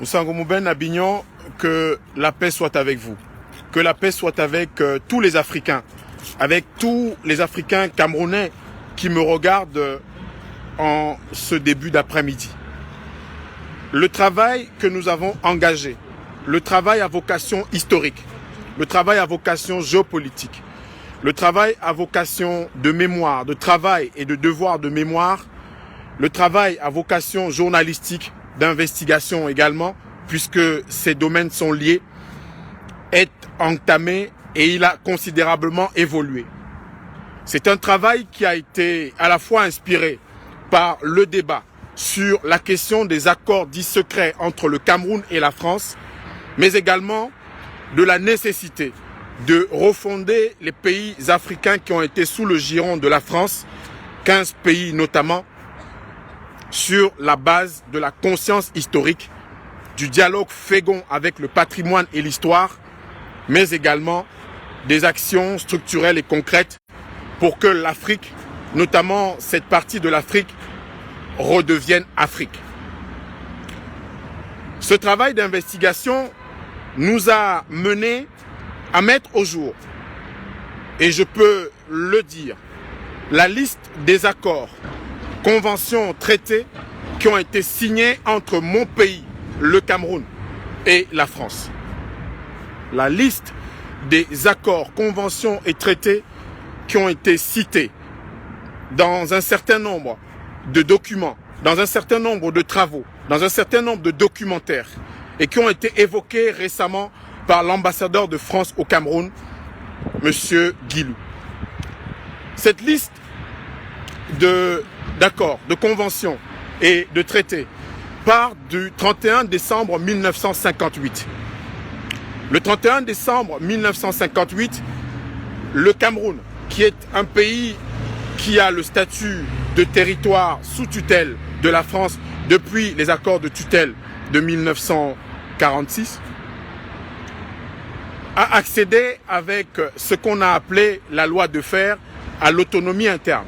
Moussangomouben Abignon, que la paix soit avec vous. Que la paix soit avec tous les Africains. Avec tous les Africains camerounais qui me regardent en ce début d'après-midi. Le travail que nous avons engagé, le travail à vocation historique, le travail à vocation géopolitique, le travail à vocation de mémoire, de travail et de devoir de mémoire, le travail à vocation journalistique, d'investigation également, puisque ces domaines sont liés, est entamé et il a considérablement évolué. C'est un travail qui a été à la fois inspiré par le débat sur la question des accords dits secrets entre le Cameroun et la France, mais également de la nécessité de refonder les pays africains qui ont été sous le giron de la France, 15 pays notamment, sur la base de la conscience historique, du dialogue fécond avec le patrimoine et l'histoire, mais également des actions structurelles et concrètes pour que l'Afrique, notamment cette partie de l'Afrique, redevienne Afrique. Ce travail d'investigation nous a menés à mettre au jour, et je peux le dire, la liste des accords, conventions, traités qui ont été signés entre mon pays, le Cameroun, et la France. La liste des accords, conventions et traités qui ont été cités dans un certain nombre de documents, dans un certain nombre de travaux, dans un certain nombre de documentaires et qui ont été évoqués récemment par l'ambassadeur de France au Cameroun, M. Guilou. Cette liste d'accords, de conventions et de traités part du 31 décembre 1958. Le 31 décembre 1958, le Cameroun, qui est un pays qui a le statut de territoire sous tutelle de la France depuis les accords de tutelle de 1946, a accédé avec ce qu'on a appelé la loi de fer à l'autonomie interne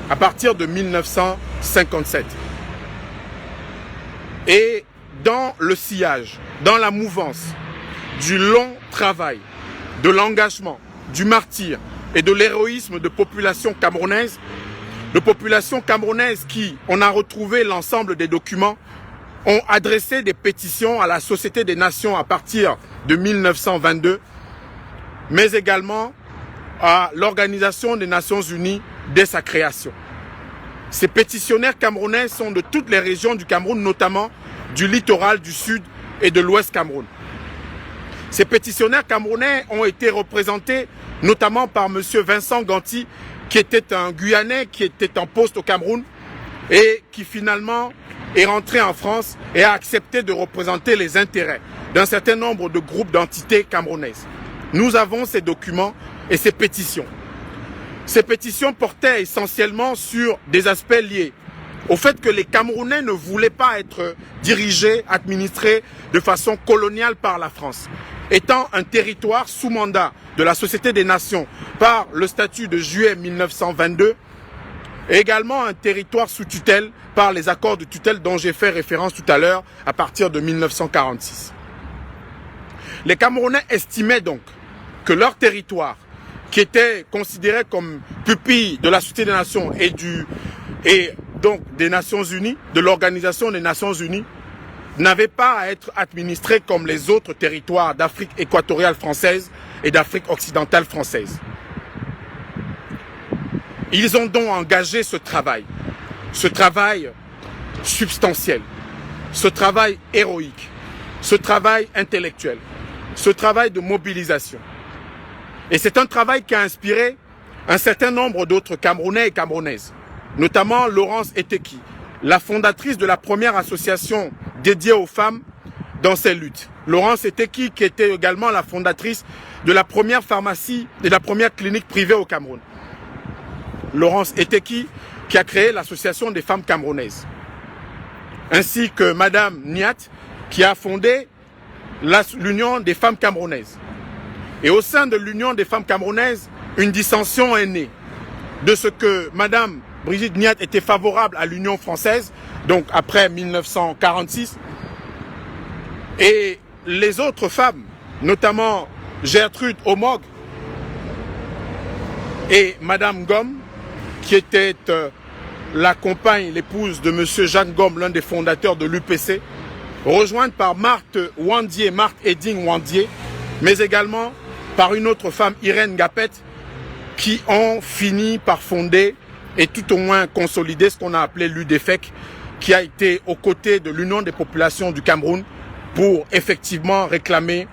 à partir de 1957. Et dans le sillage, dans la mouvance du long travail, de l'engagement, du martyre et de l'héroïsme de populations camerounaises qui, on a retrouvé l'ensemble des documents, ont adressé des pétitions à la Société des Nations à partir de 1922, mais également à l'Organisation des Nations Unies dès sa création. Ces pétitionnaires camerounais sont de toutes les régions du Cameroun, notamment du littoral du sud et de l'ouest Cameroun. Ces pétitionnaires camerounais ont été représentés notamment par M. Vincent Ganti, qui était un Guyanais, qui était en poste au Cameroun et qui finalement est rentré en France et a accepté de représenter les intérêts d'un certain nombre de groupes d'entités camerounaises. Nous avons ces documents et ces pétitions. Ces pétitions portaient essentiellement sur des aspects liés au fait que les Camerounais ne voulaient pas être dirigés, administrés de façon coloniale par la France. Étant un territoire sous mandat de la Société des Nations par le statut de juillet 1922, et également un territoire sous tutelle par les accords de tutelle dont j'ai fait référence tout à l'heure à partir de 1946. Les Camerounais estimaient donc que leur territoire, qui était considéré comme pupille de la Société des Nations et donc des Nations Unies, de l'Organisation des Nations Unies, n'avait pas à être administré comme les autres territoires d'Afrique équatoriale française et d'Afrique occidentale française. Ils ont donc engagé ce travail substantiel, ce travail héroïque, ce travail intellectuel, ce travail de mobilisation. Et c'est un travail qui a inspiré un certain nombre d'autres Camerounais et Camerounaises, notamment Laurence Eteki, la fondatrice de la première association dédiée aux femmes dans ces luttes. Laurence Eteki, qui était également la fondatrice de la première pharmacie et de la première clinique privée au Cameroun. Laurence Eteki, qui a créé l'association des femmes camerounaises. Ainsi que Madame Niat, qui a fondé l'Union des femmes camerounaises. Et au sein de l'Union des femmes camerounaises, une dissension est née de ce que Madame Brigitte Niat était favorable à l'Union française, donc après 1946, Et les autres femmes, notamment Gertrude Omog et Madame Ngom, qui était la compagne, l'épouse de M. Jacques Ngom, l'un des fondateurs de l'UPC, rejointe par Marthe Wandier, Marthe Eding Wandier, mais également par une autre femme, Irène Gapet, qui ont fini par fonder et tout au moins consolider ce qu'on a appelé l'UDFEC, qui a été aux côtés de l'Union des populations du Cameroun pour effectivement réclamer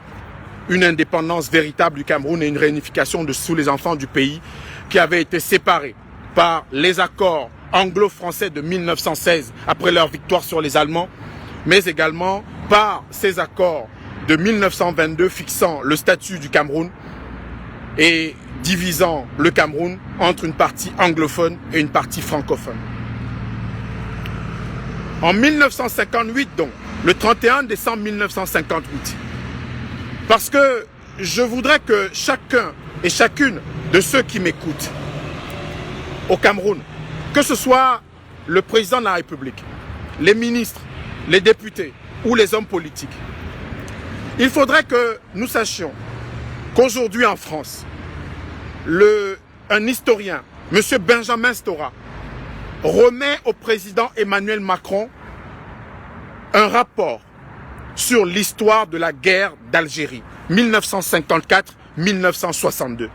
une indépendance véritable du Cameroun et une réunification de tous les enfants du pays qui avaient été séparés par les accords anglo-français de 1916 après leur victoire sur les Allemands, mais également par ces accords de 1922 fixant le statut du Cameroun et divisant le Cameroun entre une partie anglophone et une partie francophone. En 1958 donc, le 31 décembre 1958, parce que je voudrais que chacun et chacune de ceux qui m'écoutent au Cameroun, que ce soit le président de la République, les ministres, les députés ou les hommes politiques, il faudrait que nous sachions qu'aujourd'hui en France, un historien, M. Benjamin Stora, remet au président Emmanuel Macron un rapport sur l'histoire de la guerre d'Algérie, 1954-1962.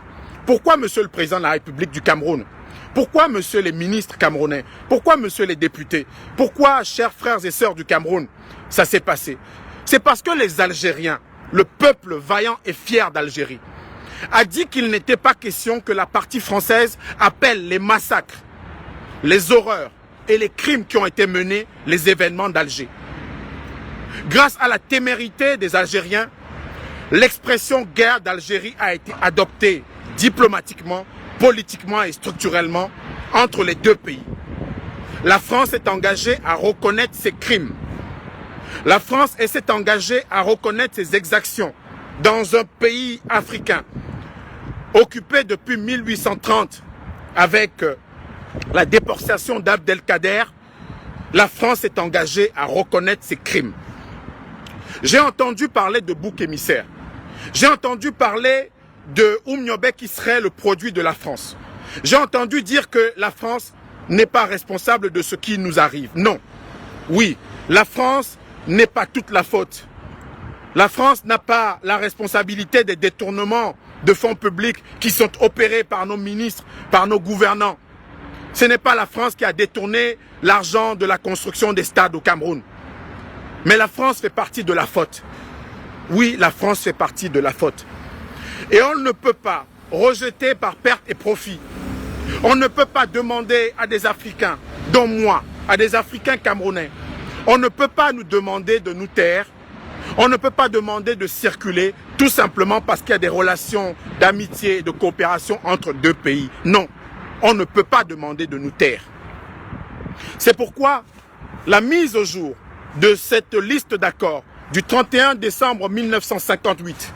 Pourquoi, monsieur le président de la République du Cameroun? Pourquoi, monsieur les ministres camerounais? Pourquoi, monsieur les députés? Pourquoi, chers frères et sœurs du Cameroun, ça s'est passé? C'est parce que les Algériens, le peuple vaillant et fier d'Algérie, a dit qu'il n'était pas question que la partie française appelle les massacres, les horreurs et les crimes qui ont été menés les événements d'Alger. Grâce à la témérité des Algériens, l'expression guerre d'Algérie a été adoptée diplomatiquement, politiquement et structurellement entre les deux pays. La France est engagée à reconnaître ses crimes. La France s'est engagée à reconnaître ses exactions dans un pays africain occupé depuis 1830 avec la déportation d'Abdelkader. La France est engagée à reconnaître ses crimes. J'ai entendu parler de bouc émissaire. J'ai entendu parler de Oumniobé qui serait le produit de la France. J'ai entendu dire que la France n'est pas responsable de ce qui nous arrive. Non. Oui, la France n'est pas toute la faute. La France n'a pas la responsabilité des détournements de fonds publics qui sont opérés par nos ministres, par nos gouvernants. Ce n'est pas la France qui a détourné l'argent de la construction des stades au Cameroun. Mais la France fait partie de la faute. Oui, la France fait partie de la faute. Et on ne peut pas rejeter par perte et profit. On ne peut pas demander à des Africains, dont moi, à des Africains camerounais, on ne peut pas nous demander de nous taire. On ne peut pas demander de circuler tout simplement parce qu'il y a des relations d'amitié et de coopération entre deux pays. Non, on ne peut pas demander de nous taire. C'est pourquoi la mise au jour de cette liste d'accords du 31 décembre 1958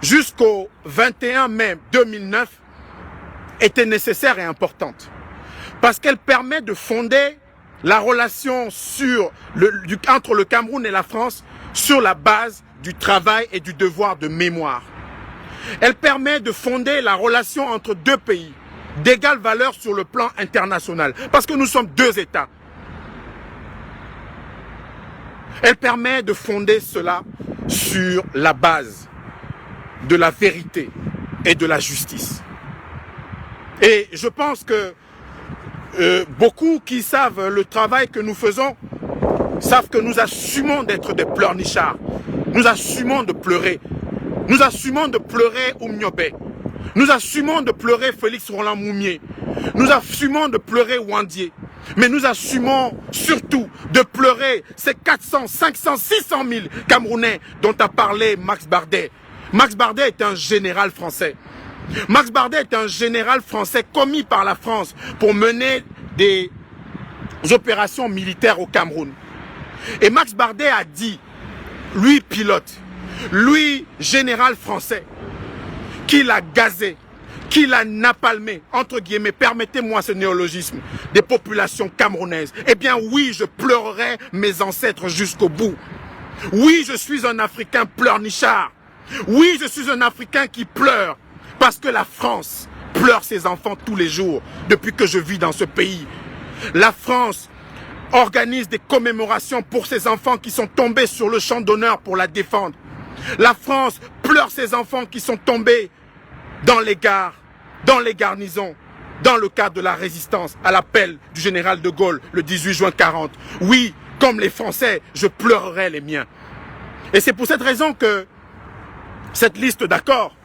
jusqu'au 21 mai 2009 était nécessaire et importante. Parce qu'elle permet de fonder la relation entre le Cameroun et la France sur la base du travail et du devoir de mémoire. Elle permet de fonder la relation entre deux pays d'égale valeur sur le plan international. Parce que nous sommes deux États. Elle permet de fonder cela sur la base de la vérité et de la justice. Et je pense que beaucoup qui savent le travail que nous faisons savent que nous assumons d'être des pleurnichards. Nous assumons de pleurer. Nous assumons de pleurer Oumniobé. Nous assumons de pleurer Félix Roland Moumié. Nous assumons de pleurer Wandier. Mais nous assumons surtout de pleurer ces 400, 500, 600 000 Camerounais dont a parlé Max Bardet. Max Bardet est un général français. Max Bardet est un général français commis par la France pour mener des opérations militaires au Cameroun. Et Max Bardet a dit, lui pilote, lui général français, qu'il a gazé, qu'il a napalmé, entre guillemets, permettez-moi ce néologisme, des populations camerounaises. Eh bien oui, je pleurerai mes ancêtres jusqu'au bout. Oui, je suis un Africain pleurnichard. Oui, je suis un Africain qui pleure parce que la France pleure ses enfants tous les jours depuis que je vis dans ce pays. La France organise des commémorations pour ses enfants qui sont tombés sur le champ d'honneur pour la défendre. La France pleure ses enfants qui sont tombés dans les gares, dans les garnisons, dans le cadre de la résistance à l'appel du général de Gaulle le 18 juin 40. Oui, comme les Français, je pleurerai les miens. Et c'est pour cette raison que cette liste d'accords,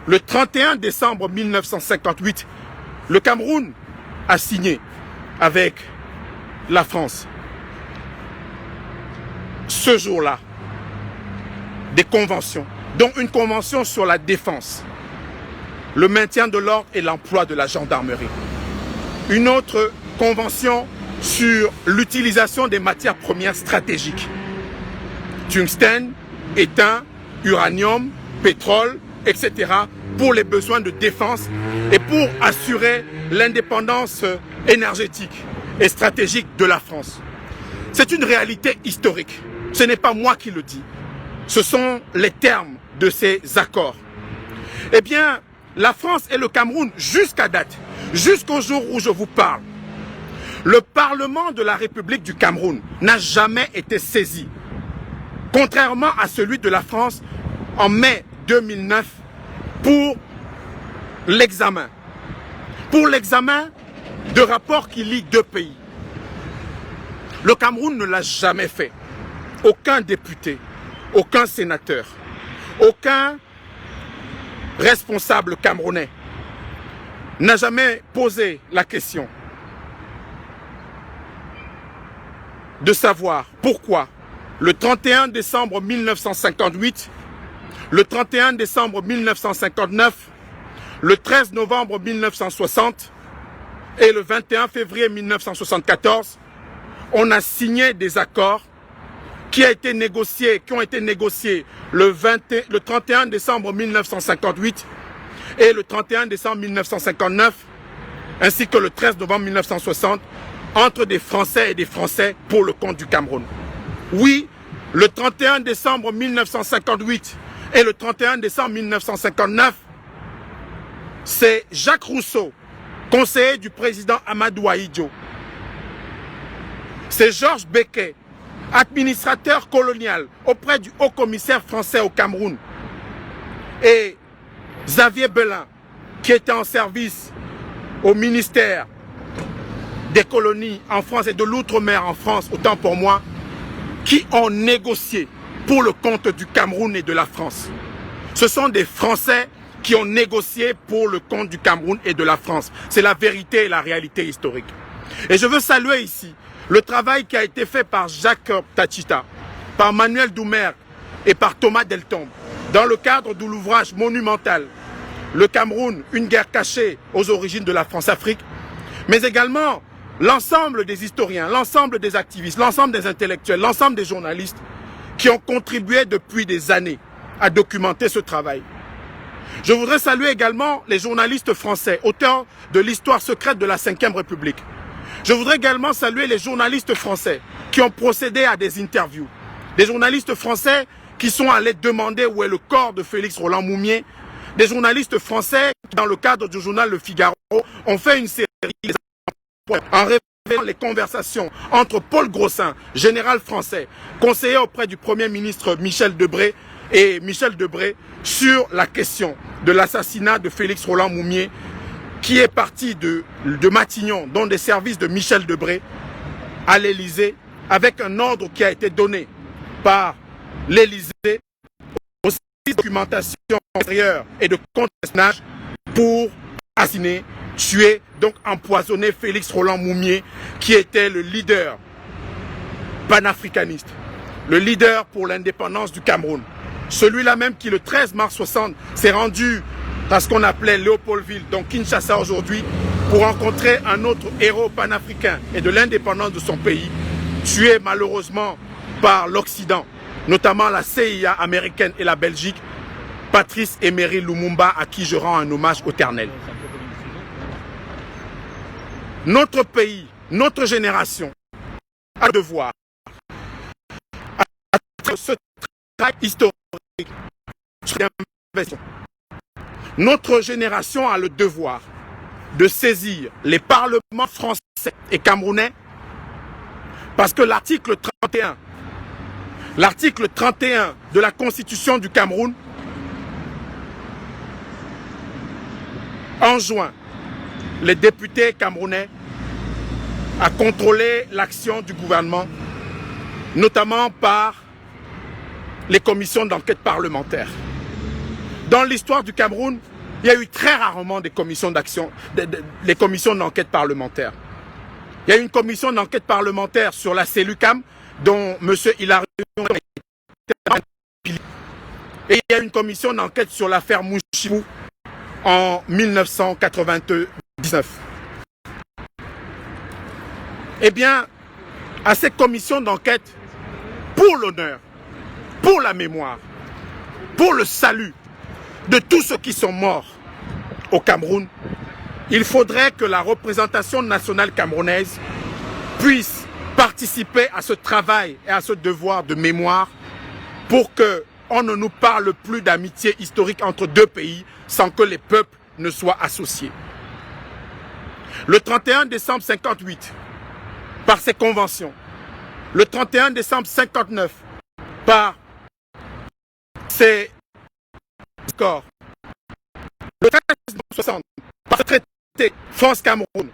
le 31 décembre 1958, le Cameroun a signé avec la France. Ce jour-là, des conventions, dont une convention sur la défense, le maintien de l'ordre et l'emploi de la gendarmerie. Une autre convention sur l'utilisation des matières premières stratégiques. Tungstène, étain, uranium, pétrole, etc. pour les besoins de défense et pour assurer l'indépendance énergétique et stratégique de la France. C'est une réalité historique. Ce n'est pas moi qui le dis. Ce sont les termes de ces accords. Eh bien, la France et le Cameroun, jusqu'à date, jusqu'au jour où je vous parle, le Parlement de la République du Cameroun n'a jamais été saisi, contrairement à celui de la France en mai 2009 pour l'examen de rapports qui lient deux pays. Le Cameroun ne l'a jamais fait. Aucun député, aucun sénateur, aucun responsable camerounais n'a jamais posé la question de savoir pourquoi le 31 décembre 1958, le 31 décembre 1959, le 13 novembre 1960 et le 21 février 1974, on a signé des accords qui ont été négociés le 31 décembre 1958 et le 31 décembre 1959, ainsi que le 13 novembre 1960, entre des Français et des Français pour le compte du Cameroun. Oui, le 31 décembre 1958 et le 31 décembre 1959, c'est Jacques Rousseau, conseiller du président Amadou Ahidjo. C'est Georges Becquet, administrateur colonial auprès du haut-commissaire français au Cameroun. Et Xavier Belin, qui était en service au ministère des colonies en France et de l'outre-mer en France, autant pour moi, qui ont négocié pour le compte du Cameroun et de la France. Ce sont des Français qui ont négocié pour le compte du Cameroun et de la France. C'est la vérité et la réalité historique. Et je veux saluer ici le travail qui a été fait par Jacques Tachita, par Manuel Doumer et par Thomas Deltombe dans le cadre de l'ouvrage monumental Le Cameroun, une guerre cachée aux origines de la France-Afrique, mais également l'ensemble des historiens, l'ensemble des activistes, l'ensemble des intellectuels, l'ensemble des journalistes qui ont contribué depuis des années à documenter ce travail. Je voudrais saluer également les journalistes français, auteurs de l'histoire secrète de la Ve République. Je voudrais également saluer les journalistes français qui ont procédé à des interviews. Des journalistes français qui sont allés demander où est le corps de Félix Roland Moumié. Des journalistes français qui, dans le cadre du journal Le Figaro, ont fait une série en révélant les conversations entre Paul Grossin, général français, conseiller auprès du Premier ministre Michel Debré, et Michel Debré sur la question de l'assassinat de Félix Roland Moumié, qui est parti de Matignon, dont des services de Michel Debré, à l'Élysée, avec un ordre qui a été donné par l'Élysée aux documentations extérieures et de contre-espionnage pour assassiner, tuer, donc empoisonner Félix Roland Moumié, qui était le leader panafricaniste, le leader pour l'indépendance du Cameroun. Celui-là même qui, le 13 mars 60, s'est rendu à ce qu'on appelait Léopoldville, donc Kinshasa aujourd'hui, pour rencontrer un autre héros panafricain et de l'indépendance de son pays, tué malheureusement par l'Occident, notamment la CIA américaine et la Belgique, Patrice Emery Lumumba, à qui je rends un hommage éternel. Notre pays, notre génération a le devoir, ce travail historique, notre génération a le devoir de saisir les parlements français et camerounais parce que l'article 31 de la Constitution du Cameroun enjoint les députés camerounais à contrôler l'action du gouvernement, notamment par les commissions d'enquête parlementaires. Dans l'histoire du Cameroun, il y a eu très rarement des commissions d'action, les commissions d'enquête parlementaires. Il y a eu une commission d'enquête parlementaire sur la CELUCAM, dont M. Hilarion était pilier. Et il y a eu une commission d'enquête sur l'affaire Mouchibou en 1999. Eh bien, à cette commission d'enquête, pour l'honneur, pour la mémoire, pour le salut de tous ceux qui sont morts au Cameroun, il faudrait que la représentation nationale camerounaise puisse participer à ce travail et à ce devoir de mémoire pour qu'on ne nous parle plus d'amitié historique entre deux pays sans que les peuples ne soient associés. Le 31 décembre 58, par ses conventions, le 31 décembre 59, par ses accords, le 13 décembre 60, par ce traité France-Cameroun,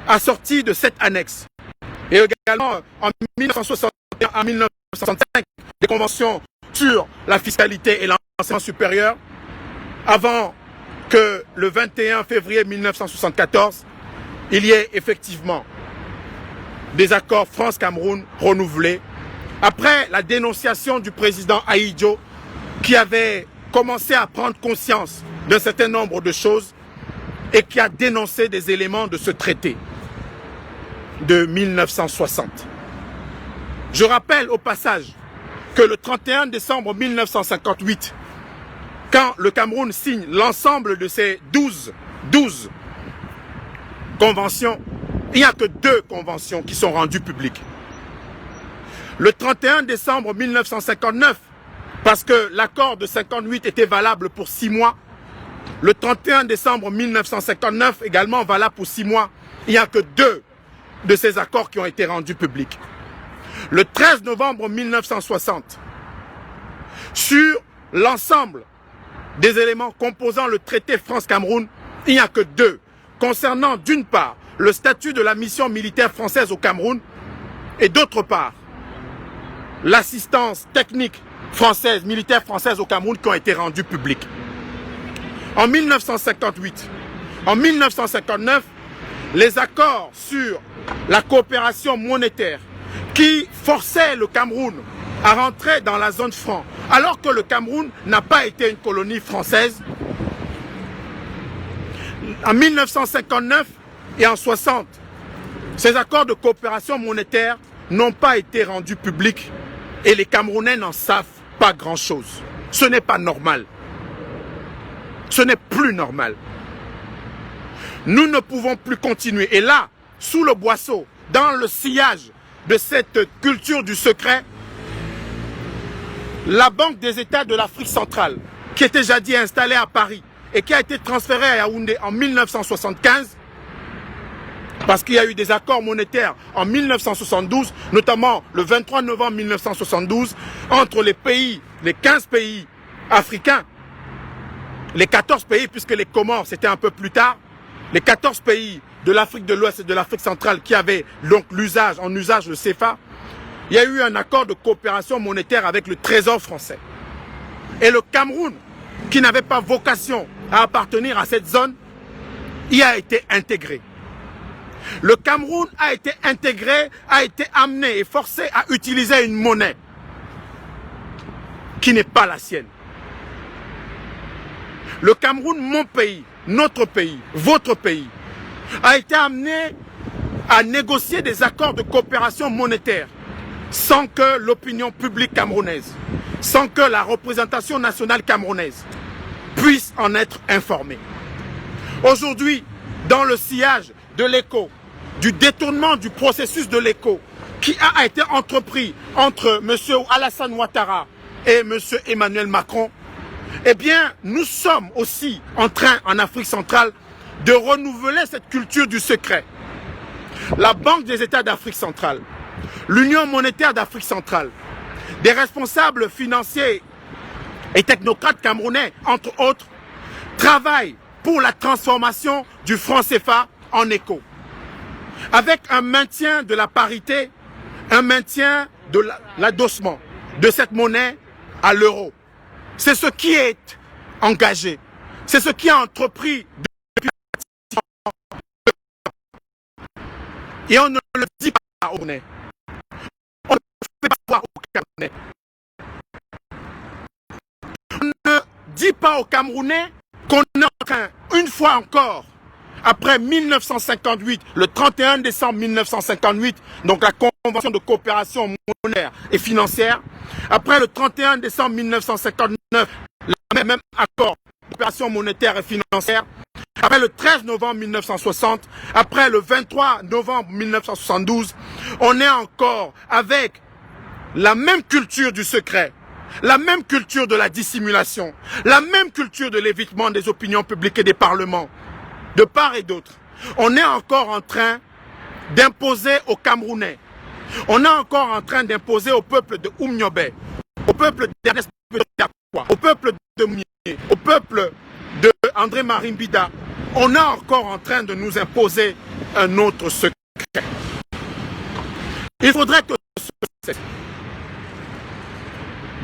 assorti de cette annexe, et également en 1961 à 1965, des conventions sur la fiscalité et l'enseignement supérieur, avant que le 21 février 1974, il y ait effectivement des accords France-Cameroun renouvelés, après la dénonciation du président Ahidjo, qui avait commencé à prendre conscience d'un certain nombre de choses et qui a dénoncé des éléments de ce traité de 1960. Je rappelle au passage que le 31 décembre 1958, quand le Cameroun signe l'ensemble de ces 12 conventions, il n'y a que 2 conventions qui sont rendues publiques. Le 31 décembre 1959, parce que l'accord de 58 était valable pour 6 mois, le 31 décembre 1959, également valable pour 6 mois, il n'y a que 2 de ces accords qui ont été rendus publics. Le 13 novembre 1960, sur l'ensemble des éléments composant le traité France-Cameroun, il n'y a que 2, concernant d'une part le statut de la mission militaire française au Cameroun et d'autre part l'assistance technique française, militaire française au Cameroun qui ont été rendus publics. En 1958, en 1959, les accords sur la coopération monétaire qui forçaient le Cameroun à rentrer dans la zone franc, alors que le Cameroun n'a pas été une colonie française. En 1959 et en 60, ces accords de coopération monétaire n'ont pas été rendus publics et les Camerounais n'en savent pas grand-chose. Ce n'est pas normal. Ce n'est plus normal. Nous ne pouvons plus continuer. Et là, sous le boisseau, dans le sillage de cette culture du secret, la Banque des États de l'Afrique centrale, qui était jadis installée à Paris et qui a été transférée à Yaoundé en 1975, parce qu'il y a eu des accords monétaires en 1972, notamment le 23 novembre 1972, entre les pays, les 15 pays africains, les 14 pays, puisque les Comores c'était un peu plus tard, les 14 pays de l'Afrique de l'Ouest et de l'Afrique centrale qui avaient donc en usage le CFA, il y a eu un accord de coopération monétaire avec le Trésor français. Et le Cameroun, qui n'avait pas vocation à appartenir à cette zone, y a été intégré. Le Cameroun a été intégré, a été amené et forcé à utiliser une monnaie qui n'est pas la sienne. Le Cameroun, mon pays, notre pays, votre pays, a été amené à négocier des accords de coopération monétaire sans que l'opinion publique camerounaise, sans que la représentation nationale camerounaise puisse en être informée. Aujourd'hui, dans le sillage de l'écho, du détournement du processus de l'écho qui a été entrepris entre M. Alassane Ouattara et M. Emmanuel Macron, eh bien, nous sommes aussi en train, en Afrique centrale, de renouveler cette culture du secret. La Banque des États d'Afrique centrale, l'Union monétaire d'Afrique centrale, des responsables financiers et technocrates camerounais, entre autres, travaillent pour la transformation du franc CFA en éco. Avec un maintien de la parité, un maintien de l'adossement de cette monnaie à l'euro. C'est ce qui est engagé. C'est ce qui est entrepris depuis et on ne le dit pas au Camerounais. On ne le fait pas voir au Camerounais. On ne dit pas aux Camerounais qu'on est en train, une fois encore, après 1958, le 31 décembre 1958, donc la Convention de coopération monétaire et financière, après le 31 décembre 1959, le même accord de coopération monétaire et financière, après le 13 novembre 1960, après le 23 novembre 1972, on est encore avec la même culture du secret, la même culture de la dissimulation, la même culture de l'évitement des opinions publiques et des parlements, de part et d'autre. On est encore en train d'imposer aux Camerounais, on est encore en train d'imposer au peuple de Oumniobé, au peuple d'Ernest Petit-Aqua, au peuple de Mounier, au peuple de André Marimbida, on est encore en train de nous imposer un autre secret. Il faudrait que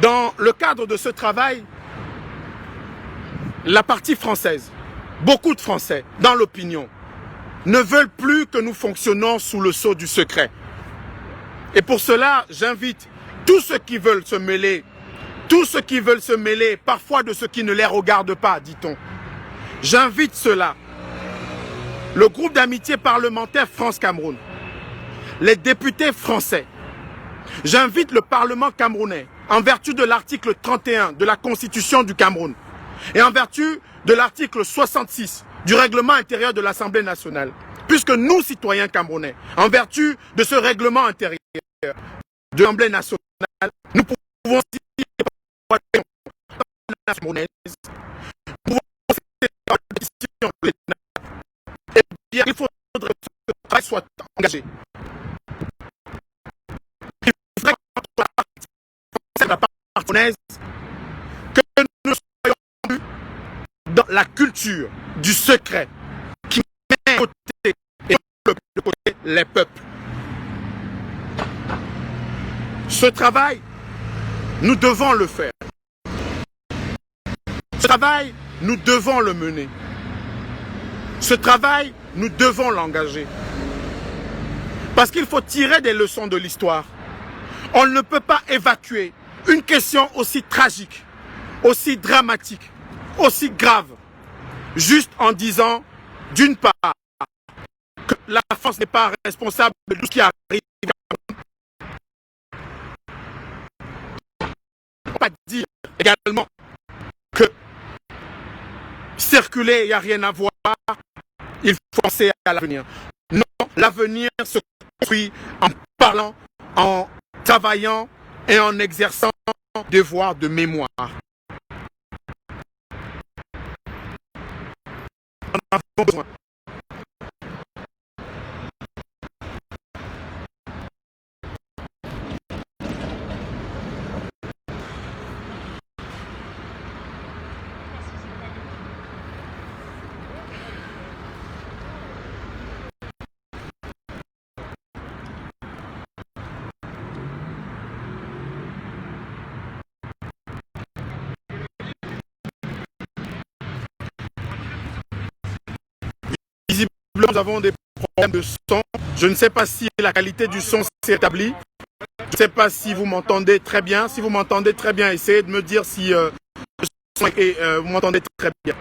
dans le cadre de ce travail, la partie française, beaucoup de Français, dans l'opinion, ne veulent plus que nous fonctionnons sous le sceau du secret. Et pour cela, j'invite tous ceux qui veulent se mêler, parfois de ce qui ne les regarde pas, dit-on. J'invite ceux-là, le groupe d'amitié parlementaire France-Cameroun, les députés français. J'invite le Parlement camerounais, en vertu de l'article 31 de la Constitution du Cameroun, et en vertu de l'article 66 du règlement intérieur de l'Assemblée nationale, puisque nous, citoyens camerounais, en vertu de ce règlement intérieur de l'Assemblée nationale, nous pouvons aussi et bien, il faudrait que le travail soit engagé. Il faudrait que la partie que nous soyons plus dans la culture du secret qui met de côté et de côté les peuples. Ce travail, nous devons le faire. Ce travail, nous devons le mener. Ce travail, nous devons l'engager. Parce qu'il faut tirer des leçons de l'histoire. On ne peut pas évacuer une question aussi tragique, aussi dramatique, aussi grave, juste en disant, d'une part, que la France n'est pas responsable de tout ce qui arrive. On ne peut pas dire également que circuler, il n'y a rien à voir, il faut penser à l'avenir. Non, l'avenir se construit en parlant, en travaillant et en exerçant un devoir de mémoire. On en a besoin. Nous avons des problèmes de son. Je ne sais pas si la qualité du son s'est établie. Je ne sais pas si vous m'entendez très bien. Si vous m'entendez très bien, essayez de me dire si le son vous m'entendez très bien.